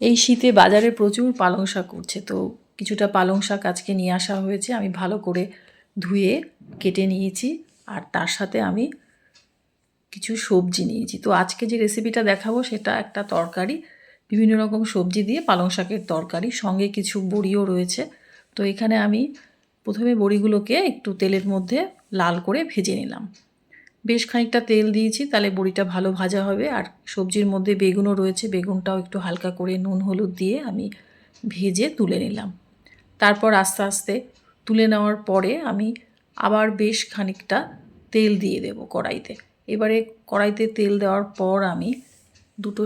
এই শীতে বাজারে প্রচুর পালং শাক উঠছে, তো কিছুটা পালং শাক আজকে নিয়ে আসা হয়েছে। আমি ভালো করে ধুয়ে কেটে নিয়েছি, আর তার সাথে আমি কিছু সবজি নিয়েছি। তো আজকে যে রেসিপিটা দেখাবো সেটা একটা তরকারি, বিভিন্ন রকম সবজি দিয়ে পালং শাকের তরকারি, সঙ্গে কিছু বড়িও রয়েছে। তো এখানে আমি প্রথমে বড়িগুলোকে একটু তেলের মধ্যে লাল করে ভেজে নিলাম। বেশ খানিকটা তেল দিয়েছি, তাহলে বড়িটা ভালো ভাজা হবে। আর সবজির মধ্যে বেগুনও রয়েছে, বেগুনটাও একটু হালকা করে নুন হলুদ দিয়ে আমি ভেজে তুলে নিলাম। তারপর আস্তে আস্তে তুলে নেওয়ার পরে আমি আবার বেশ খানিকটা তেল দিয়ে দেব কড়াইতে। এবারে কড়াইতে তেল দেওয়ার পর আমি দুটো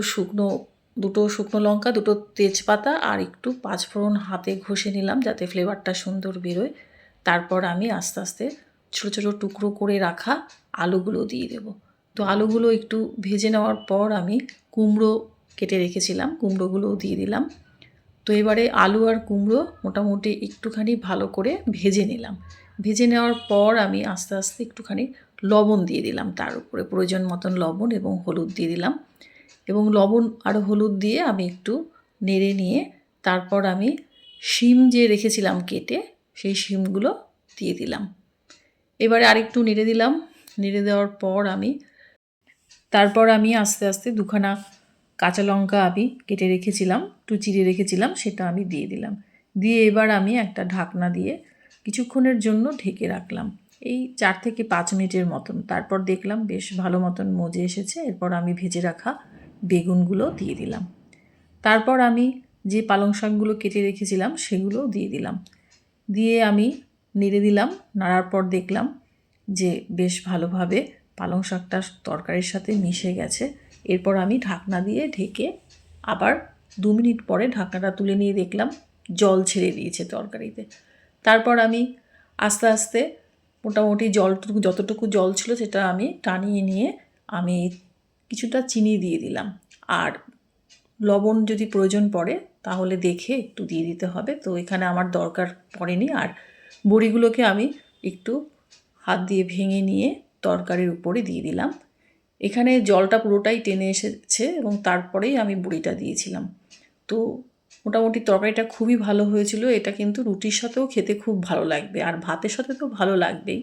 শুকনো লঙ্কা, দুটো তেজপাতা আর একটু পাঁচফোড়ন হাতে ঘষে নিলাম যাতে ফ্লেভারটা সুন্দর বেরোয়। তারপর আমি আস্তে আস্তে ছোটো ছোটো টুকরো করে রাখা আলুগুলো দিয়ে দেব। তো আলুগুলো একটু ভেজে নেওয়ার পর আমি কুমড়ো কেটে রেখেছিলাম, কুমড়োগুলোও দিয়ে দিলাম। তো এবারে আলু আর কুমড়ো মোটামুটি একটুখানি ভালো করে ভেজে নিলাম। ভেজে নেওয়ার পর আমি আস্তে আস্তে একটুখানি লবণ দিয়ে দিলাম, তার উপরে প্রয়োজন মতন লবণ এবং হলুদ দিয়ে দিলাম। এবং লবণ আর হলুদ দিয়ে আমি একটু নেড়ে নিয়ে তারপর আমি শিম যে রেখেছিলাম কেটে, সেই শিমগুলো দিয়ে দিলাম। এবারে আরেকটু নেড়ে দিলাম। নেড়ে দেওয়ার পর তারপর আমি আস্তে আস্তে দুখানা কাঁচা লঙ্কা আমি কেটে রেখেছিলাম, একটু চিড়ে রেখেছিলাম, সেটা আমি দিয়ে দিলাম। দিয়ে এবার আমি একটা ঢাকনা দিয়ে কিছুক্ষণের জন্য ঢেকে রাখলাম, এই 4 থেকে 5 মিনিটের মতন। তারপর দেখলাম বেশ ভালো মতন মজে এসেছে। এরপর আমি ভেজে রাখা বেগুনগুলো দিয়ে দিলাম। তারপর আমি যে পালং শাকগুলো কেটে রেখেছিলাম সেগুলো দিয়ে দিলাম। দিয়ে আমি নেড়ে দিলাম। নাড়ার পর দেখলাম যে বেশ ভালোভাবে পালং শাকটা তরকারির সাথে মিশে গেছে। এরপর আমি ঢাকনা দিয়ে ঢেকে আবার 2 মিনিট পরে ঢাকনাটা তুলে নিয়ে দেখলাম জল ছেড়ে দিয়েছে তরকারিতে। তারপর আমি আস্তে আস্তে মোটামুটি যতটুকু জল ছিল সেটা আমি টানিয়ে নিয়ে আমি কিছুটা চিনি দিয়ে দিলাম। আর লবণ যদি প্রয়োজন পড়ে তাহলে দেখে একটু দিয়ে দিতে হবে। তো এখানে আমার দরকার পড়েনি। আর বড়িগুলোকে আমি একটু হাত দিয়ে ভেঙে নিয়ে তরকারির উপরে দিয়ে দিলাম। এখানে জলটা পুরোটাই টেনে এসেছে এবং তারপরেই আমি বড়িটা দিয়েছিলাম। তো মোটামুটি তরকারিটা খুবই ভালো হয়েছিল। এটা কিন্তু রুটির সাথেও খেতে খুব ভালো লাগবে, আর ভাতের সাথে তো ভালো লাগবেই।